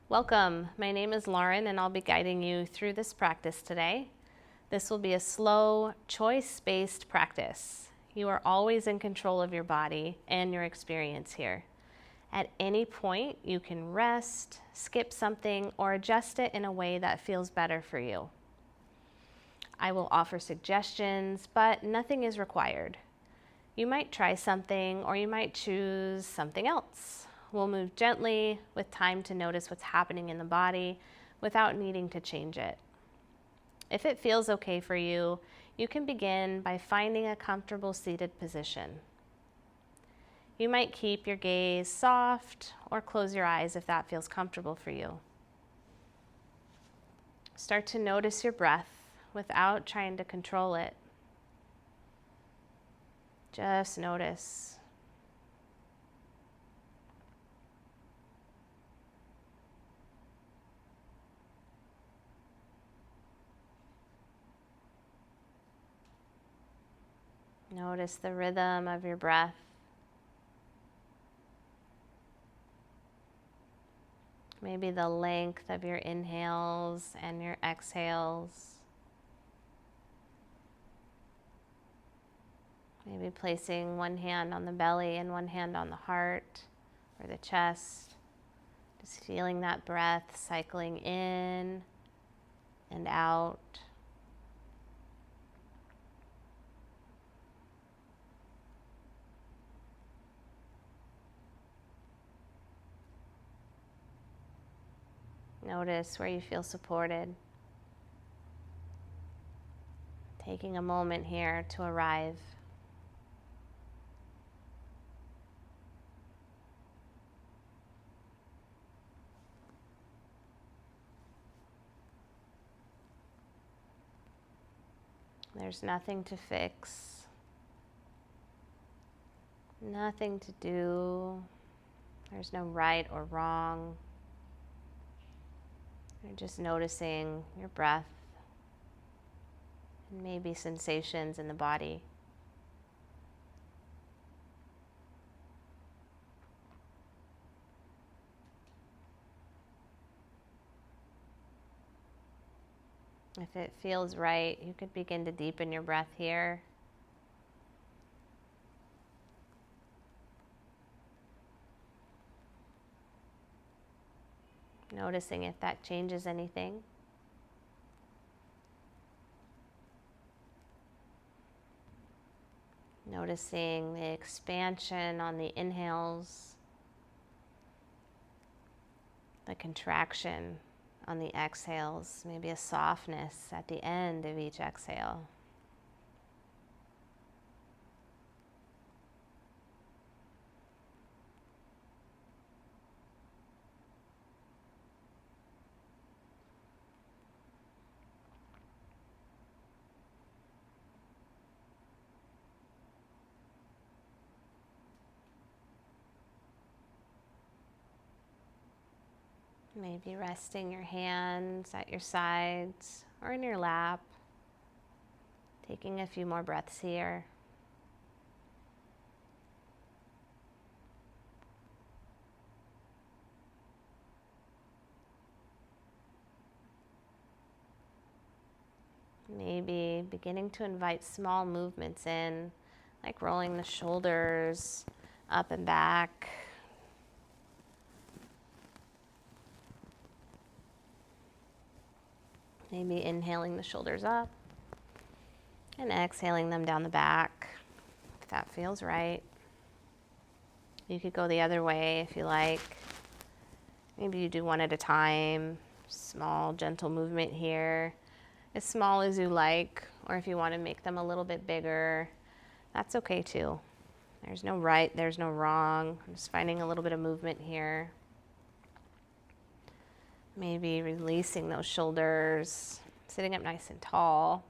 Welcome. My name is Lauren and I'll be guiding you through this practice today. This will be a slow, choice-based practice. You are always in control of your body and your experience here. At any point, you can rest, skip something, or adjust it in a way that feels better for you. I will offer suggestions, but nothing is required. You might try something or you might choose something else. We'll move gently with time to notice what's happening in the body without needing to change it. If it feels okay for you, you can begin by finding a comfortable seated position. You might keep your gaze soft or close your eyes if that feels comfortable for you. Start to notice your breath without trying to control it. Just notice. Notice the rhythm of your breath. Maybe the length of your inhales and your exhales. Maybe placing one hand on the belly and one hand on the heart or the chest. Just feeling that breath cycling in and out. Notice where you feel supported. Taking a moment here to arrive. There's nothing to fix, nothing to do. There's no right or wrong. You're just noticing your breath and maybe sensations in the body. If it feels right, you could begin to deepen your breath here. Noticing if that changes anything. Noticing the expansion on the inhales, the contraction on the exhales, maybe a softness at the end of each exhale. Maybe resting your hands at your sides or in your lap. Taking a few more breaths here. Maybe beginning to invite small movements in, like rolling the shoulders up and back. Maybe inhaling the shoulders up and exhaling them down the back, if that feels right. You could go the other way if you like. Maybe you do one at a time. Small, gentle movement here. As small as you like, or if you want to make them a little bit bigger, that's okay too. There's no right, there's no wrong. I'm just finding a little bit of movement here. Maybe releasing those shoulders, sitting up nice and tall.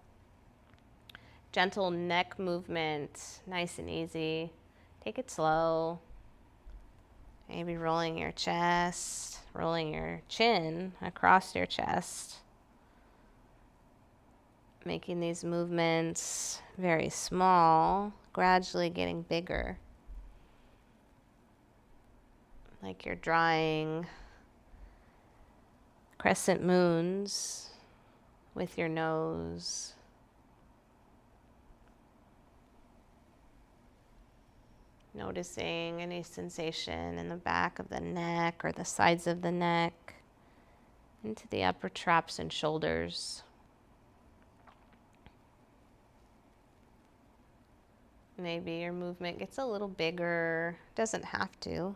Gentle neck movement, nice and easy. Take it slow. Maybe rolling your chest, rolling your chin across your chest. Making these movements very small, gradually getting bigger. Like you're drawing crescent moons with your nose. Noticing any sensation in the back of the neck or the sides of the neck, into the upper traps and shoulders. Maybe your movement gets a little bigger, doesn't have to.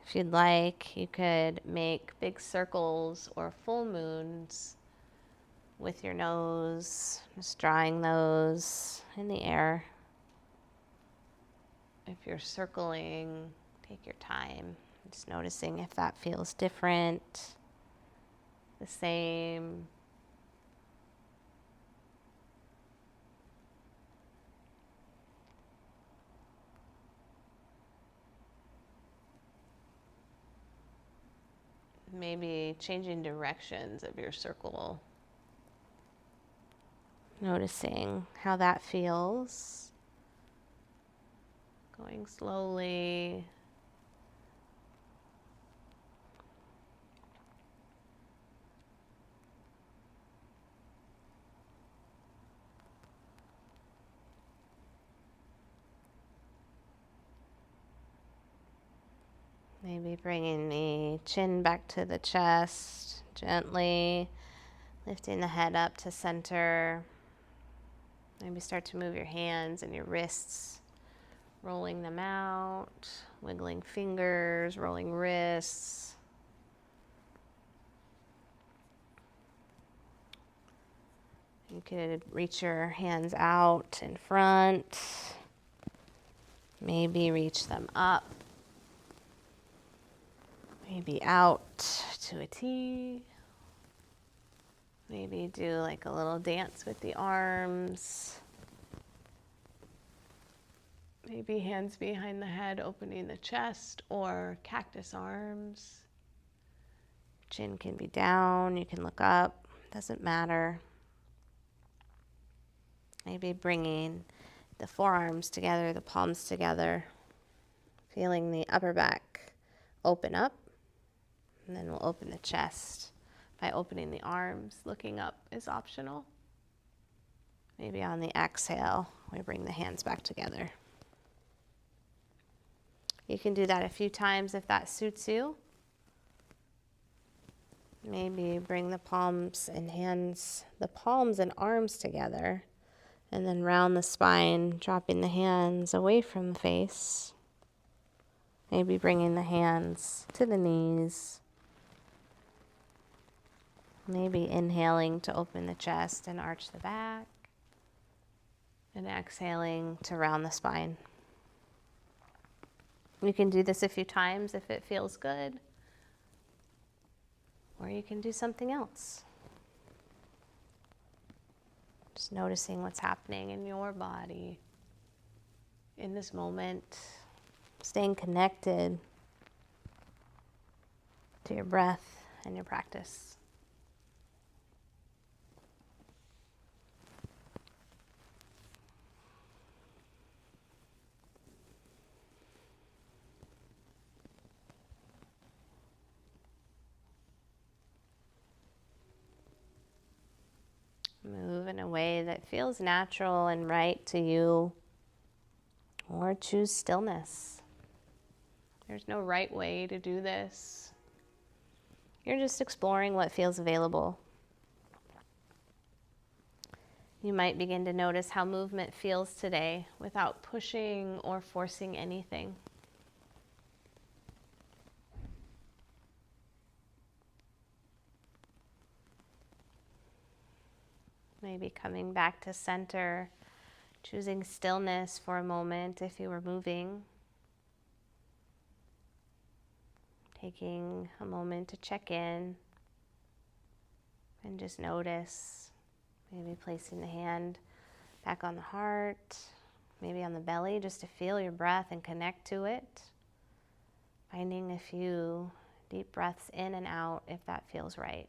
If you'd like, you could make big circles or full moons with your nose, just drawing those in the air. If you're circling, take your time, just noticing if that feels different, the same. Maybe changing directions of your circle. Noticing how that feels. Going slowly. Maybe bringing the chin back to the chest, gently lifting the head up to center. Maybe start to move your hands and your wrists, rolling them out, wiggling fingers, rolling wrists. You could reach your hands out in front, maybe reach them up. Maybe out to a T. Maybe do like a little dance with the arms. Maybe hands behind the head, opening the chest, or cactus arms. Chin can be down, you can look up, doesn't matter. Maybe bringing the forearms together, the palms together, feeling the upper back open up. And then we'll open the chest by opening the arms. Looking up is optional. Maybe on the exhale, we bring the hands back together. You can do that a few times if that suits you. Maybe bring the palms and arms together, and then round the spine, dropping the hands away from the face. Maybe bringing the hands to the knees. Maybe inhaling to open the chest and arch the back, and exhaling to round the spine. You can do this a few times if it feels good, or you can do something else. Just noticing what's happening in your body in this moment, staying connected to your breath and your practice. Move in a way that feels natural and right to you, or choose stillness. There's no right way to do this. You're just exploring what feels available. You might begin to notice how movement feels today without pushing or forcing anything. Maybe coming back to center, choosing stillness for a moment if you were moving. Taking a moment to check in and just notice. Maybe placing the hand back on the heart, maybe on the belly, just to feel your breath and connect to it. Finding a few deep breaths in and out if that feels right.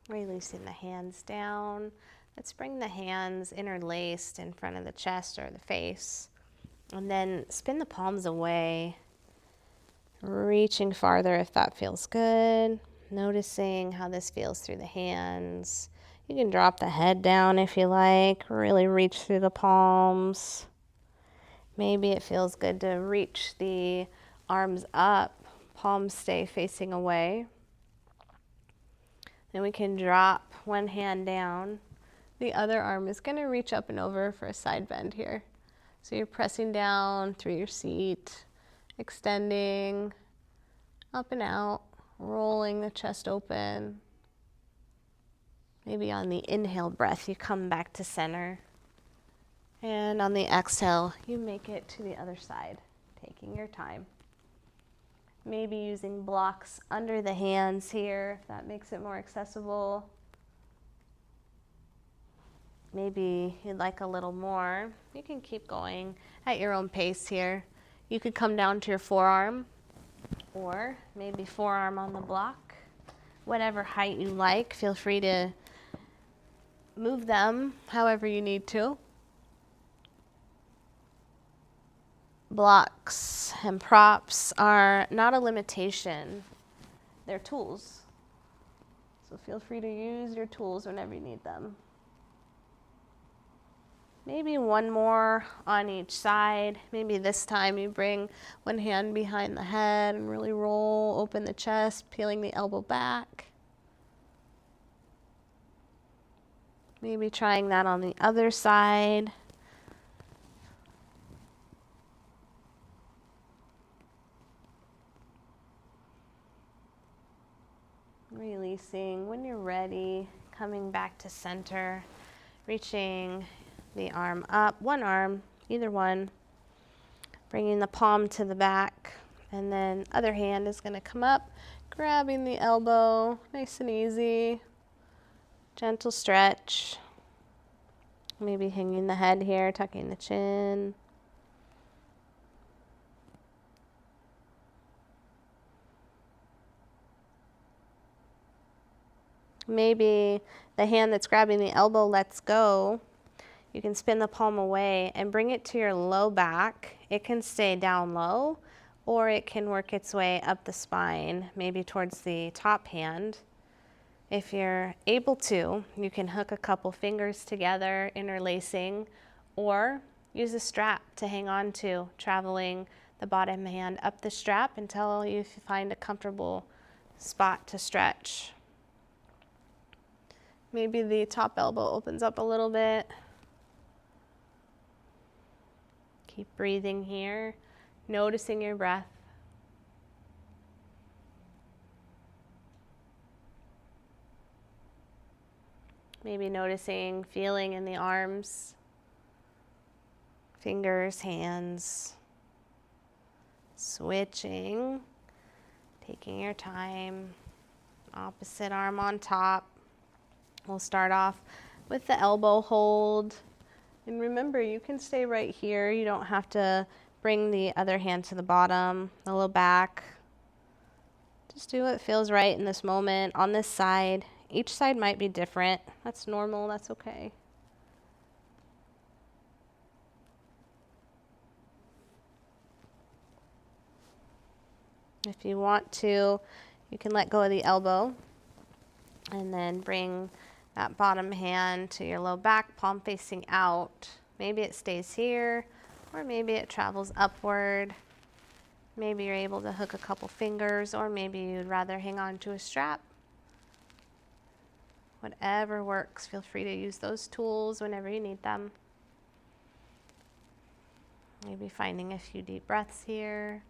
Releasing the hands down. Let's bring the hands interlaced in front of the chest or the face. And then spin the palms away, reaching farther if that feels good. Noticing how this feels through the hands. You can drop the head down if you like, really reach through the palms. Maybe it feels good to reach the arms up, palms stay facing away. Then we can drop one hand down. The other arm is going to reach up and over for a side bend here. So you're pressing down through your seat, extending up and out, rolling the chest open. Maybe on the inhale breath, you come back to center. And on the exhale, you make it to the other side, taking your time. Maybe using blocks under the hands here, if that makes it more accessible. Maybe you'd like a little more. You can keep going at your own pace here. You could come down to your forearm, or maybe forearm on the block. Whatever height you like, feel free to move them however you need to. Blocks and props are not a limitation. They're tools. So feel free to use your tools whenever you need them. Maybe one more on each side. Maybe this time you bring one hand behind the head and really roll open the chest, peeling the elbow back. Maybe trying that on the other side. Releasing when you're ready, coming back to center, reaching the arm up, one arm, either one, bringing the palm to the back, and then other hand is going to come up, grabbing the elbow, nice and easy, gentle stretch, maybe hanging the head here, tucking the chin. Maybe the hand that's grabbing the elbow lets go. You can spin the palm away and bring it to your low back. It can stay down low, or it can work its way up the spine, maybe towards the top hand. If you're able to, you can hook a couple fingers together, interlacing, or use a strap to hang on to, traveling the bottom hand up the strap until you find a comfortable spot to stretch. Maybe the top elbow opens up a little bit. Keep breathing here, noticing your breath. Maybe noticing, feeling in the arms, fingers, hands. Switching, taking your time. Opposite arm on top. We'll start off with the elbow hold. And remember, you can stay right here. You don't have to bring the other hand to the bottom, the low back. Just do what feels right in this moment. On this side, each side might be different. That's normal, that's okay. If you want to, you can let go of the elbow and then bring that bottom hand to your low back, palm facing out. Maybe it stays here, or maybe it travels upward. Maybe you're able to hook a couple fingers, or maybe you'd rather hang on to a strap. Whatever works, feel free to use those tools whenever you need them. Maybe finding a few deep breaths here,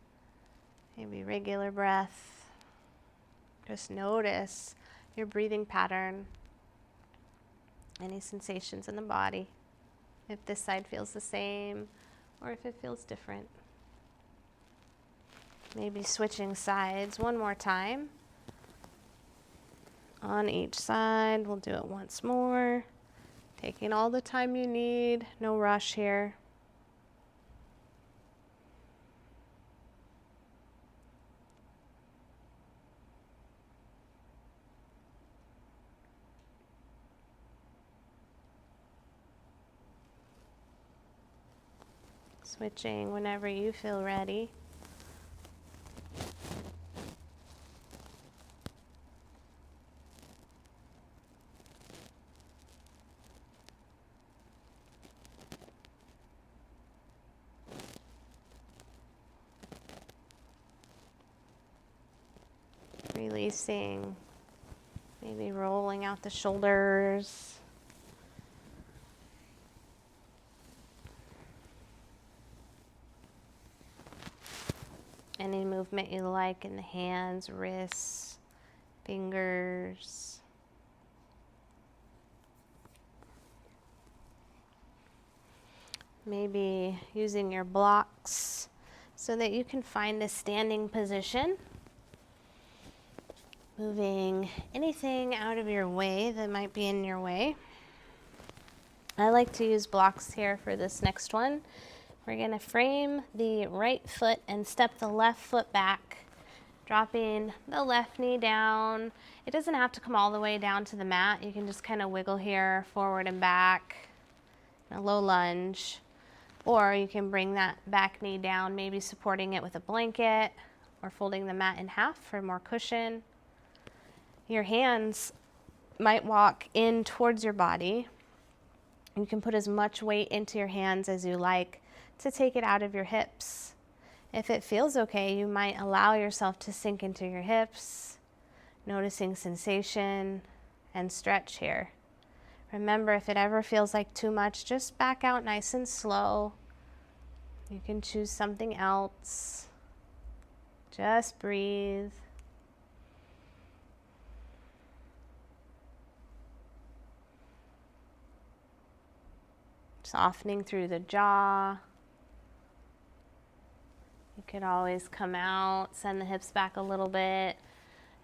maybe regular breath. Just notice your breathing pattern. Any sensations in the body, if this side feels the same or if it feels different. Maybe switching sides one more time. On each side, we'll do it once more. Taking all the time you need, no rush here. Switching whenever you feel ready. Releasing, maybe rolling out the shoulders. Any movement you like in the hands, wrists, fingers. Maybe using your blocks so that you can find a standing position. Moving anything out of your way that might be in your way. I like to use blocks here for this next one. We're going to frame the right foot and step the left foot back, dropping the left knee down. It doesn't have to come all the way down to the mat. You can just kind of wiggle here, forward and back, a low lunge. Or you can bring that back knee down, maybe supporting it with a blanket or folding the mat in half for more cushion. Your hands might walk in towards your body. You can put as much weight into your hands as you like to take it out of your hips. If it feels okay, you might allow yourself to sink into your hips, noticing sensation and stretch here. Remember, if it ever feels like too much, just back out nice and slow. You can choose something else. Just breathe. Softening through the jaw. You could always come out, send the hips back a little bit,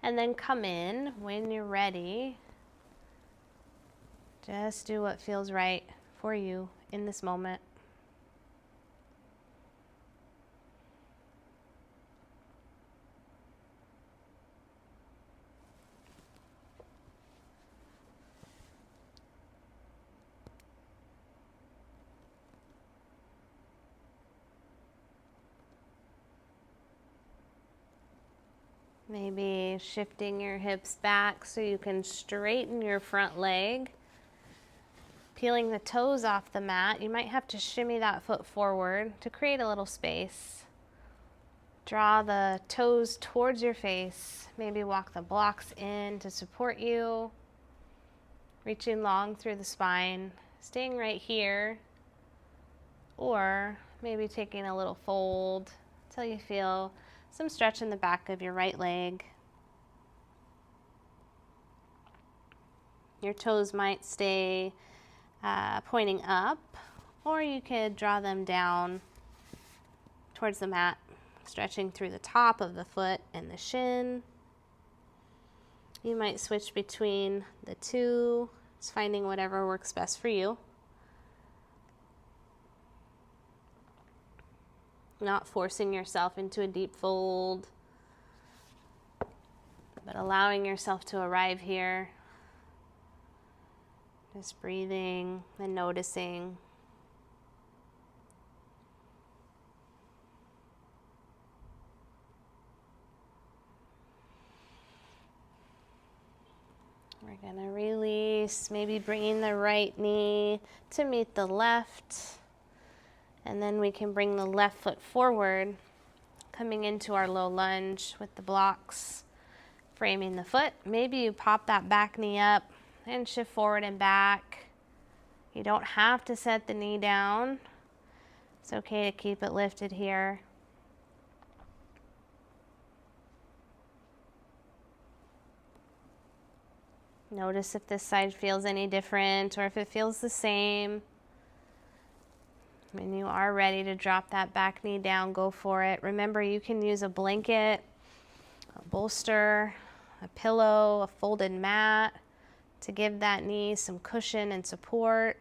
and then come in when you're ready. Just do what feels right for you in this moment. Maybe shifting your hips back so you can straighten your front leg. Peeling the toes off the mat. You might have to shimmy that foot forward to create a little space. Draw the toes towards your face. Maybe walk the blocks in to support you. Reaching long through the spine. Staying right here. Or maybe taking a little fold until you feel some stretch in the back of your right leg. Your toes might stay pointing up, or you could draw them down towards the mat, stretching through the top of the foot and the shin. You might switch between the two, just finding whatever works best for you. Not forcing yourself into a deep fold, but allowing yourself to arrive here. Just breathing and noticing. We're going to release, maybe bringing the right knee to meet the left. And then we can bring the left foot forward, coming into our low lunge with the blocks, framing the foot. Maybe you pop that back knee up and shift forward and back. You don't have to set the knee down. It's okay to keep it lifted here. Notice if this side feels any different or if it feels the same. When you are ready to drop that back knee down, go for it. Remember, you can use a blanket, a bolster, a pillow, a folded mat to give that knee some cushion and support.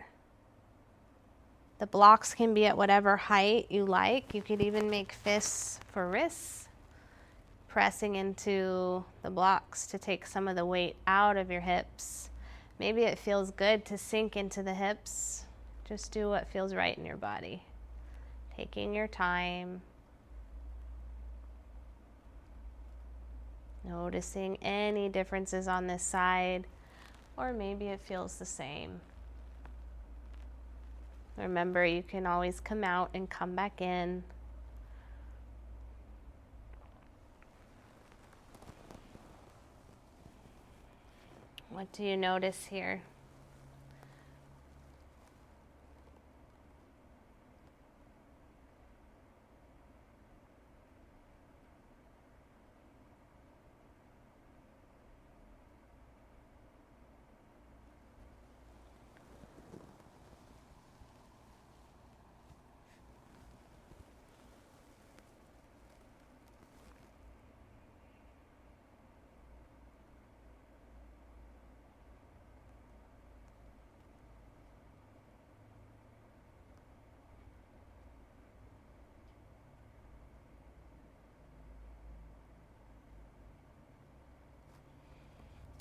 The blocks can be at whatever height you like. You could even make fists for wrists, pressing into the blocks to take some of the weight out of your hips. Maybe it feels good to sink into the hips. Just do what feels right in your body. taking your time, noticing any differences on this side, or maybe it feels the same. Remember, you can always come out and come back in. What do you notice here?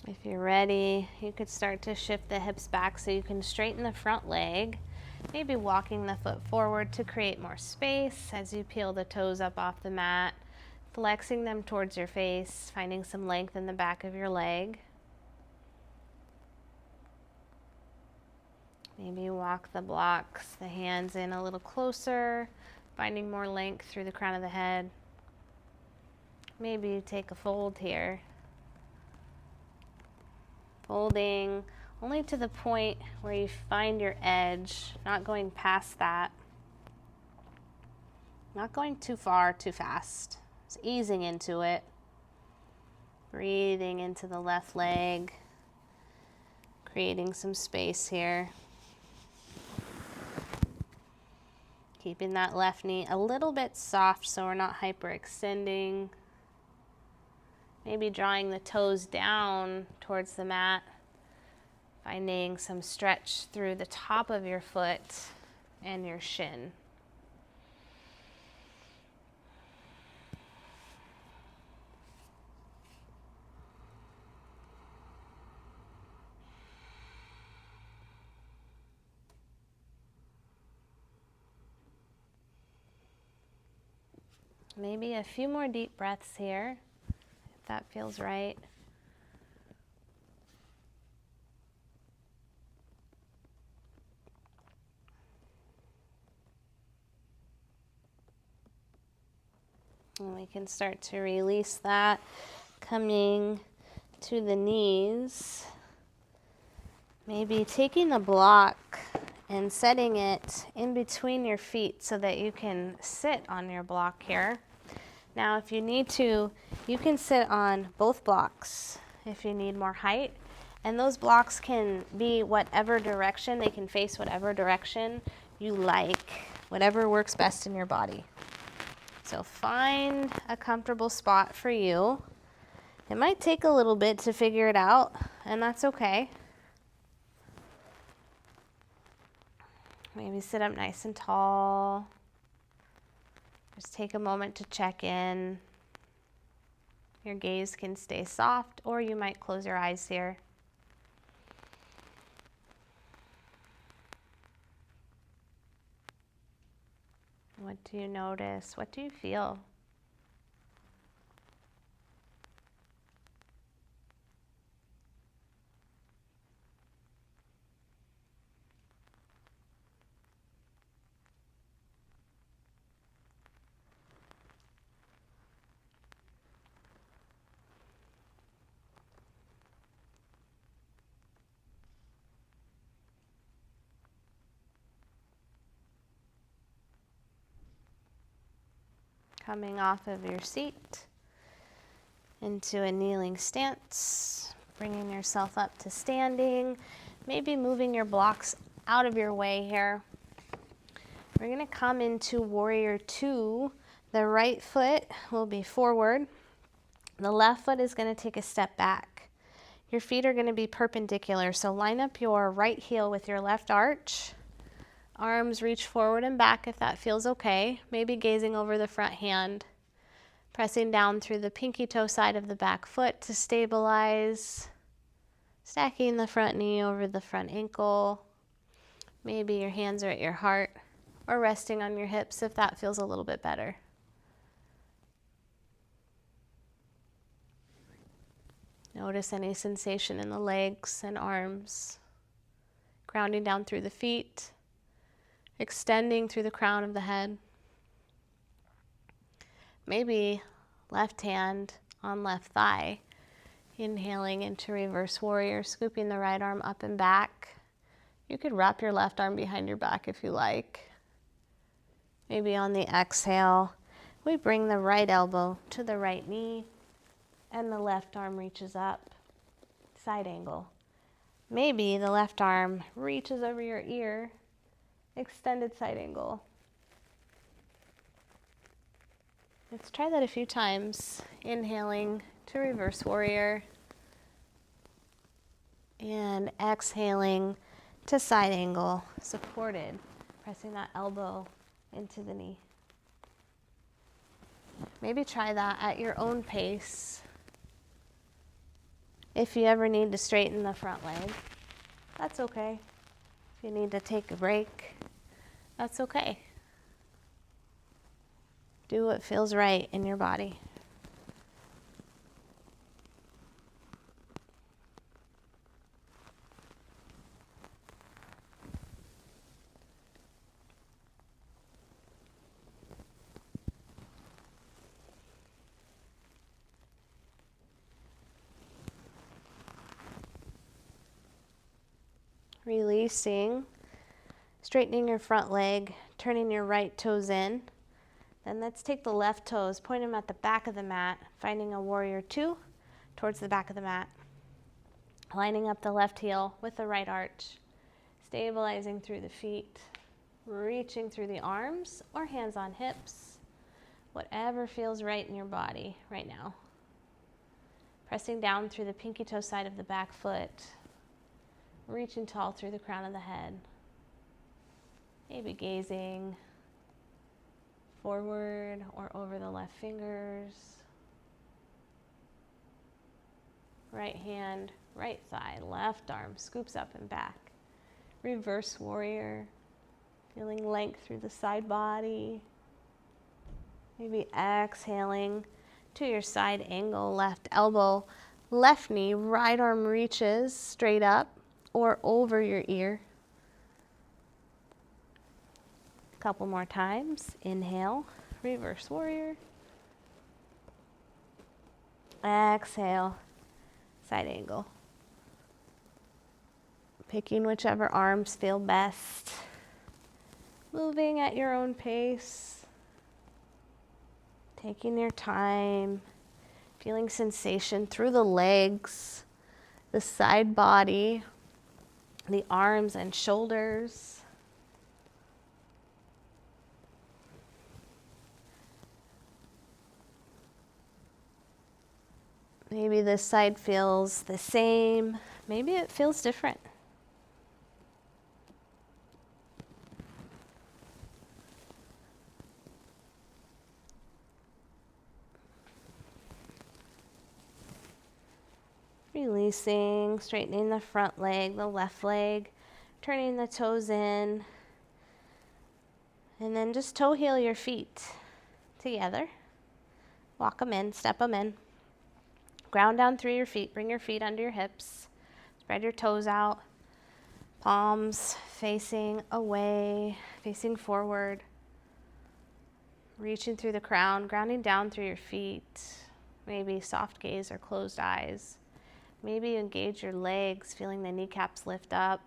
If you're ready, you could start to shift the hips back so you can straighten the front leg, maybe walking the foot forward to create more space as you peel the toes up off the mat, flexing them towards your face, finding some length in the back of your leg. Maybe walk the blocks, the hands in a little closer, finding more length through the crown of the head. Maybe you take a fold here. Folding only to the point where you find your edge, not going past that. Not going too far, too fast. Just easing into it. Breathing into the left leg. Creating some space here. Keeping that left knee a little bit soft so we're not hyperextending. Maybe drawing the toes down towards the mat, finding some stretch through the top of your foot and your shin. Maybe a few more deep breaths here. That feels right. And we can start to release that, coming to the knees. Maybe taking the block and setting it in between your feet so that you can sit on your block here. Now, if you need to, you can sit on both blocks if you need more height. And those blocks can be whatever direction, they can face whatever direction you like, whatever works best in your body. So find a comfortable spot for you. It might take a little bit to figure it out, and that's okay. Maybe sit up nice and tall. Just take a moment to check in. Your gaze can stay soft, or you might close your eyes here. What do you notice? What do you feel? Coming off of your seat into a kneeling stance, bringing yourself up to standing, maybe moving your blocks out of your way here. We're going to come into Warrior Two. The right foot will be forward. The left foot is going to take a step back. Your feet are going to be perpendicular, so line up your right heel with your left arch. Arms reach forward and back if that feels okay. Maybe gazing over the front hand. Pressing down through the pinky toe side of the back foot to stabilize. Stacking the front knee over the front ankle. Maybe your hands are at your heart, or resting on your hips if that feels a little bit better. Notice any sensation in the legs and arms, grounding down through the feet, extending through the crown of the head. Maybe left hand on left thigh, inhaling into reverse warrior, scooping the right arm up and back. You could wrap your left arm behind your back if you like. Maybe on the exhale, we bring the right elbow to the right knee and the left arm reaches up, side angle. Maybe the left arm reaches over your ear, extended side angle. Let's try that a few times. Inhaling to reverse warrior and exhaling to side angle, supported, pressing that elbow into the knee. Maybe try that at your own pace. If you ever need to straighten the front leg, that's okay. If you need to take a break, that's okay. Do what feels right in your body. Releasing, straightening your front leg, turning your right toes in. Then let's take the left toes, point them at the back of the mat, finding a warrior two towards the back of the mat. Lining up the left heel with the right arch, stabilizing through the feet, reaching through the arms or hands on hips, whatever feels right in your body right now. Pressing down through the pinky toe side of the back foot, reaching tall through the crown of the head. Maybe gazing forward or over the left fingers. Right hand, right thigh, left arm scoops up and back. Reverse warrior, feeling length through the side body. Maybe exhaling to your side angle, left elbow, left knee, right arm reaches straight up or over your ear. A couple more times. Inhale, reverse warrior. Exhale, side angle. Picking whichever arms feel best. Moving at your own pace. Taking your time. Feeling sensation through the legs, the side body, the arms and shoulders. Maybe this side feels the same. Maybe it feels different. Releasing, straightening the front leg, the left leg, turning the toes in. And then just toe heel your feet together. Walk them in, step them in. Ground down through your feet, bring your feet under your hips. Spread your toes out. Palms facing away, facing forward. Reaching through the crown, grounding down through your feet. Maybe soft gaze or closed eyes. Maybe engage your legs, feeling the kneecaps lift up.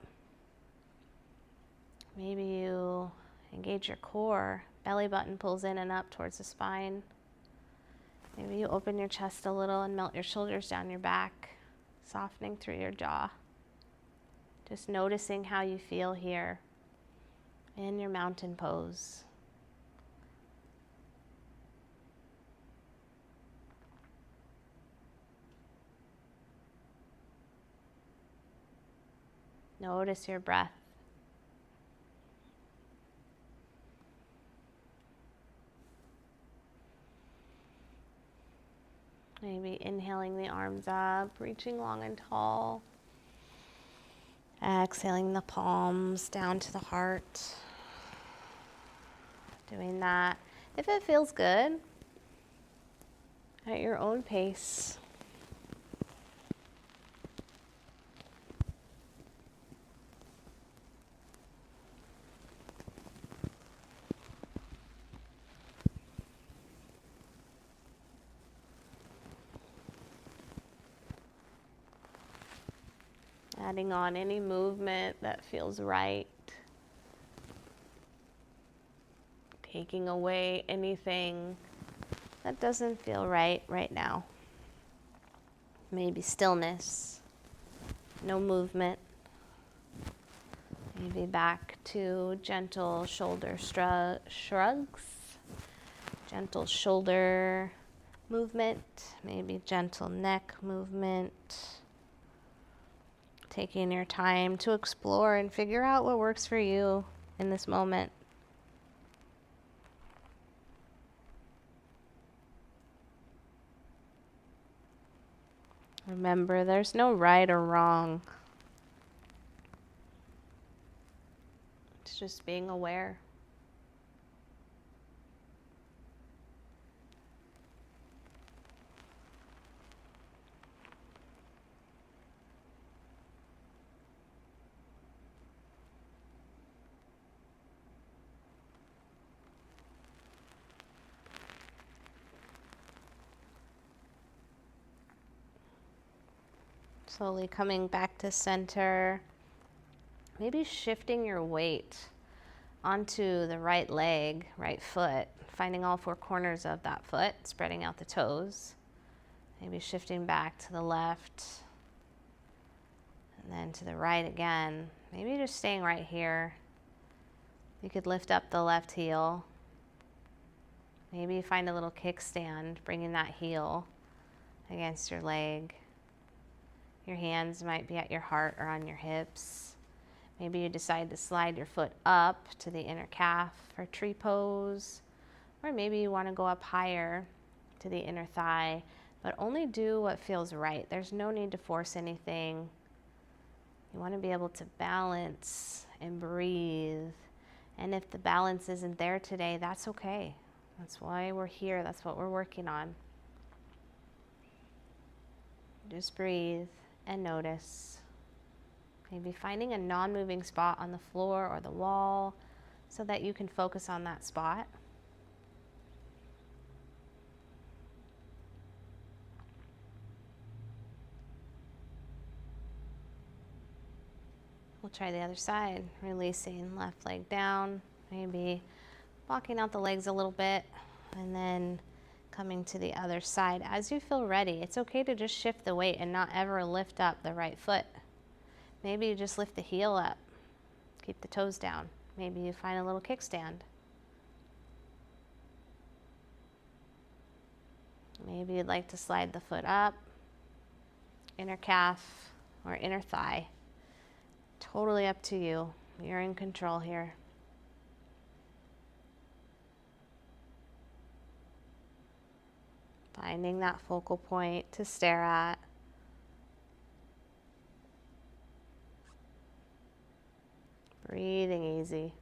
Maybe you engage your core, belly button pulls in and up towards the spine. Maybe you open your chest a little and melt your shoulders down your back, softening through your jaw. Just noticing how you feel here in your mountain pose. Notice your breath. Maybe inhaling the arms up, reaching long and tall. Exhaling the palms down to the heart. Doing that, if it feels good, at your own pace. Adding on any movement that feels right. Taking away anything that doesn't feel right now. Maybe stillness, no movement. Maybe back to gentle shoulder shrugs, gentle shoulder movement, maybe gentle neck movement. Taking your time to explore and figure out what works for you in this moment. Remember, there's no right or wrong. It's just being aware. Slowly coming back to center. Maybe shifting your weight onto the right leg, right foot, finding all four corners of that foot, spreading out the toes. Maybe shifting back to the left and then to the right again. Maybe just staying right here. You could lift up the left heel. Maybe find a little kickstand, bringing that heel against your leg. Your hands might be at your heart or on your hips. Maybe you decide to slide your foot up to the inner calf for tree pose. Or maybe you want to go up higher to the inner thigh, but only do what feels right. There's no need to force anything. You want to be able to balance and breathe. And if the balance isn't there today, that's okay. That's why we're here. That's what we're working on. Just breathe and notice. Maybe finding a non-moving spot on the floor or the wall so that you can focus on that spot. We'll try the other side, releasing left leg down, maybe walking out the legs a little bit, and then coming to the other side as you feel ready. It's okay to just shift the weight and not ever lift up the right foot. Maybe you just lift the heel up, keep the toes down. Maybe you find a little kickstand. Maybe you'd like to slide the foot up, inner calf or inner thigh. Totally up to you. You're in control here. Finding that focal point to stare at. Breathing easy.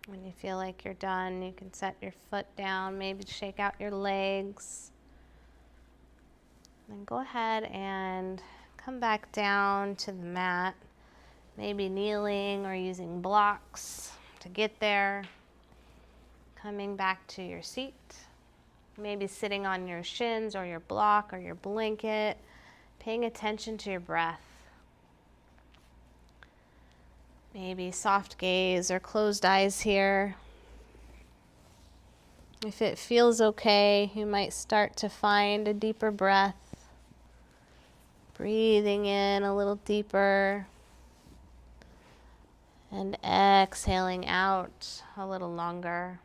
When you feel like you're done, you can set your foot down, maybe shake out your legs. Then go ahead and come back down to the mat, maybe kneeling or using blocks to get there. Coming back to your seat, maybe sitting on your shins or your block or your blanket, paying attention to your breath. Maybe soft gaze or closed eyes here. If it feels okay, you might start to find a deeper breath. Breathing in a little deeper and exhaling out a little longer.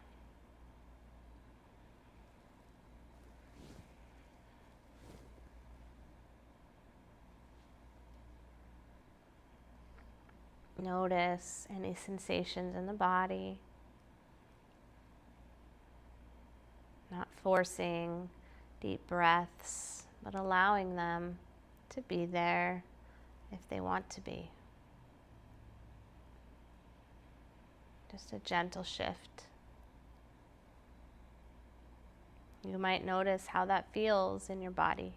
Notice any sensations in the body. Not forcing Deep breaths, but allowing them to be there if they want to be. Just a gentle shift. You might notice how that feels in your body.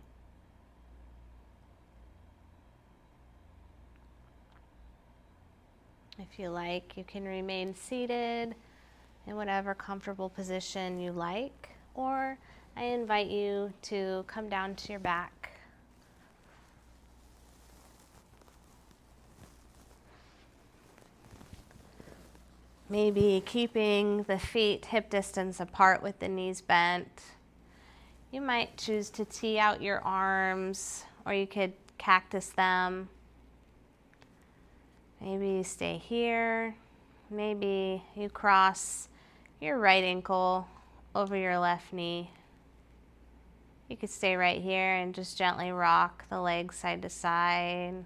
If you like, you can remain seated in whatever comfortable position you like, or I invite you to come down to your back. Maybe keeping the feet hip distance apart with the knees bent. You might choose to tee out your arms, or you could cactus them. Maybe you stay here. Maybe you cross your right ankle over your left knee. You could stay right here and just gently rock the legs side to side.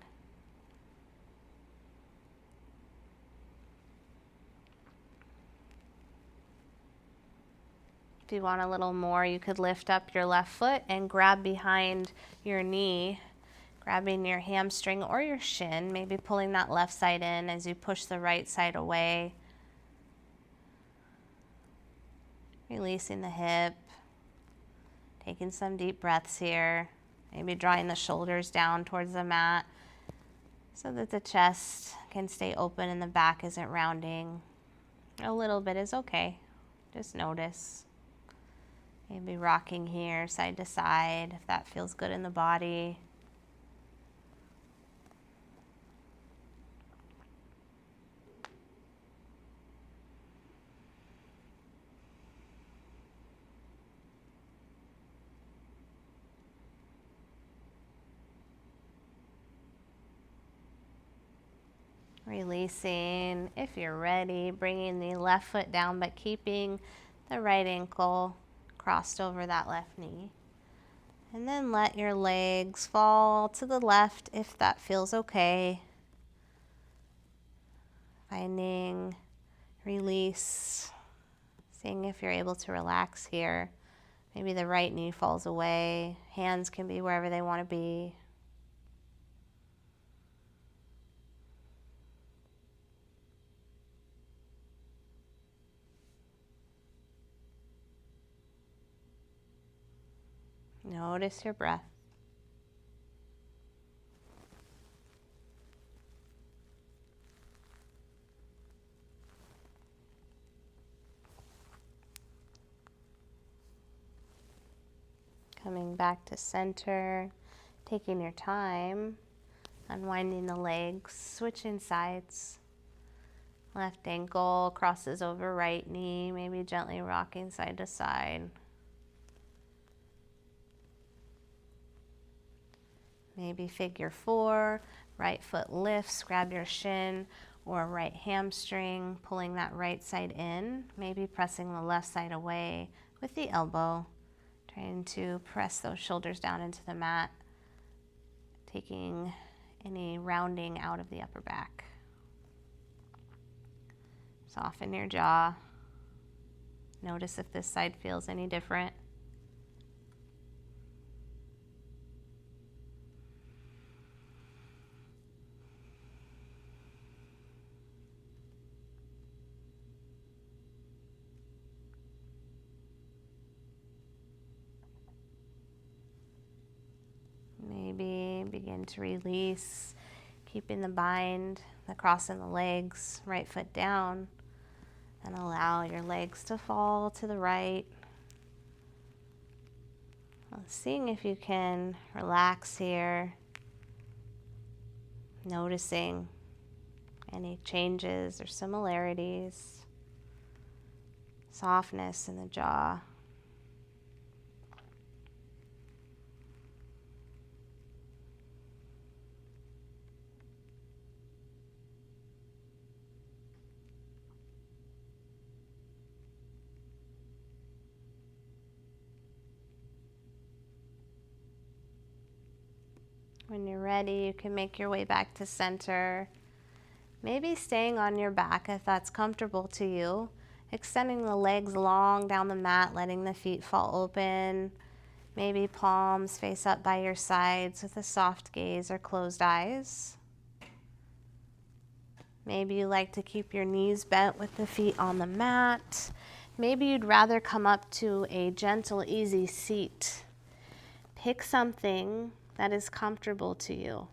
If you want a little more, you could lift up your left foot and grab behind your knee, grabbing your hamstring or your shin, maybe pulling that left side in as you push the right side away. Releasing the hip, taking some deep breaths here, maybe drawing the shoulders down towards the mat so that the chest can stay open and the back isn't rounding. A little bit is okay, just notice. Maybe rocking here side to side if that feels good in the body. Releasing, if you're ready, bringing the left foot down but keeping the right ankle crossed over that left knee. And then let your legs fall to the left if that feels okay. Finding release, seeing if you're able to relax here. Maybe the right knee falls away. Hands can be wherever they want to be. Notice your breath. Coming back to center, taking your time, unwinding the legs, switching sides. Left ankle crosses over right knee, maybe gently rocking side to side. Maybe figure four, right foot lifts, grab your shin or right hamstring, pulling that right side in, maybe pressing the left side away with the elbow, trying to press those shoulders down into the mat, taking any rounding out of the upper back. Soften your jaw. Notice if this side feels any different. Maybe begin to release, keeping the bind, the cross in the legs, right foot down, and allow your legs to fall to the right. Seeing if you can relax here, noticing any changes or similarities, softness in the jaw. When you're ready, you can make your way back to center. Maybe staying on your back if that's comfortable to you. Extending the legs long down the mat, letting the feet fall open. Maybe palms face up by your sides with a soft gaze or closed eyes. Maybe you like to keep your knees bent with the feet on the mat. Maybe you'd rather come up to a gentle, easy seat. Pick something that is comfortable to you.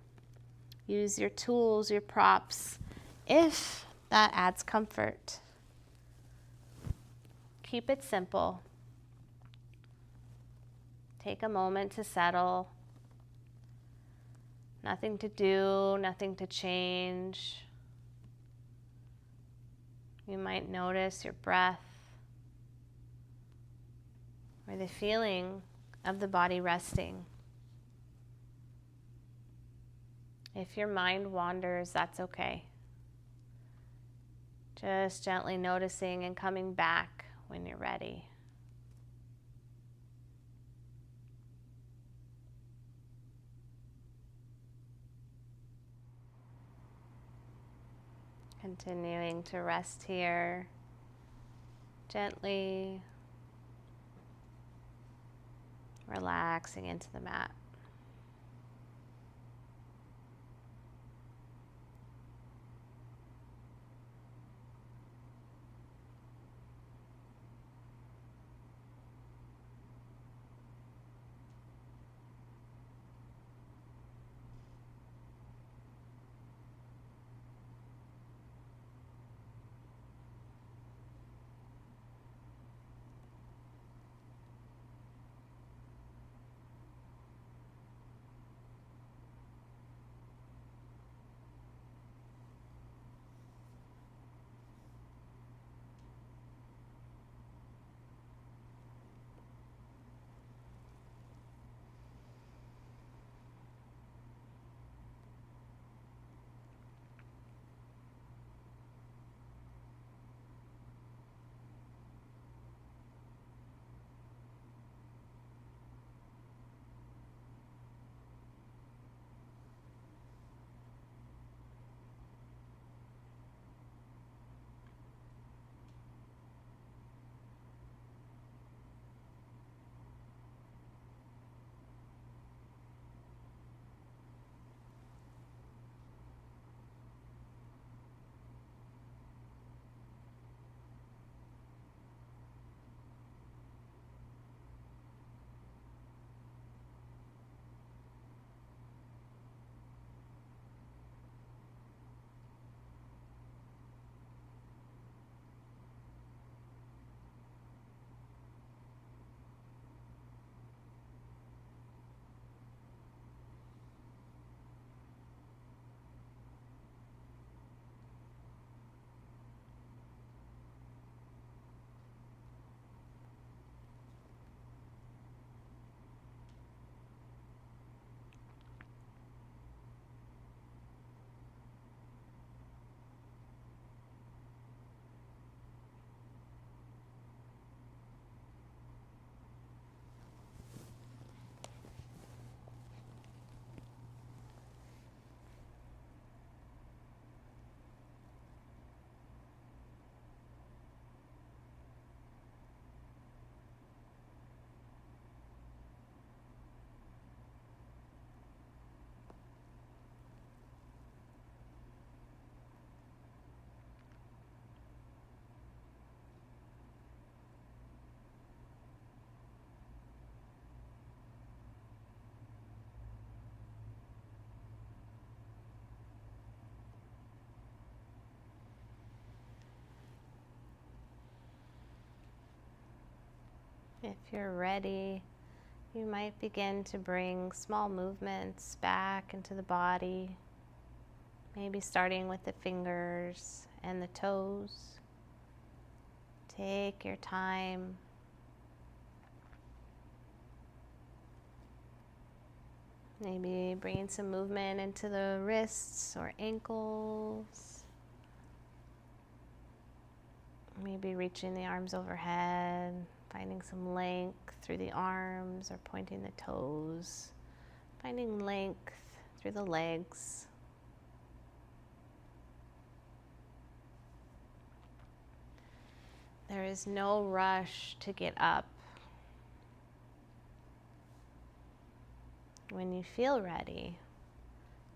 Use your tools, your props, if that adds comfort. Keep it simple. Take a moment to settle. Nothing to do, nothing to change. You might notice your breath or the feeling of the body resting. If your mind wanders, that's okay. Just gently noticing and coming back when you're ready. Continuing to rest here, gently relaxing into the mat. If you're ready, you might begin to bring small movements back into the body, maybe starting with the fingers and the toes. Take your time. Maybe bringing some movement into the wrists or ankles. Maybe reaching the arms overhead, finding some length through the arms or pointing the toes. Finding length through the legs. There is no rush to get up. when you feel ready,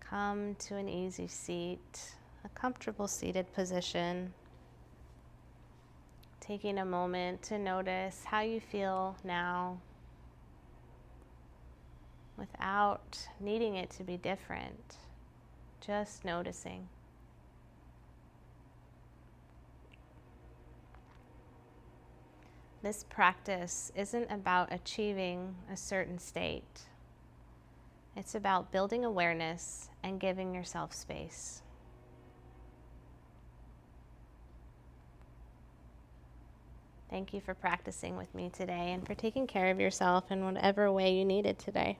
come to an easy seat, a comfortable seated position, taking a moment to notice how you feel now without needing it to be different, just noticing. This practice isn't about achieving a certain state. It's about building awareness and giving yourself space. Thank you for practicing with me today and for taking care of yourself in whatever way you needed today.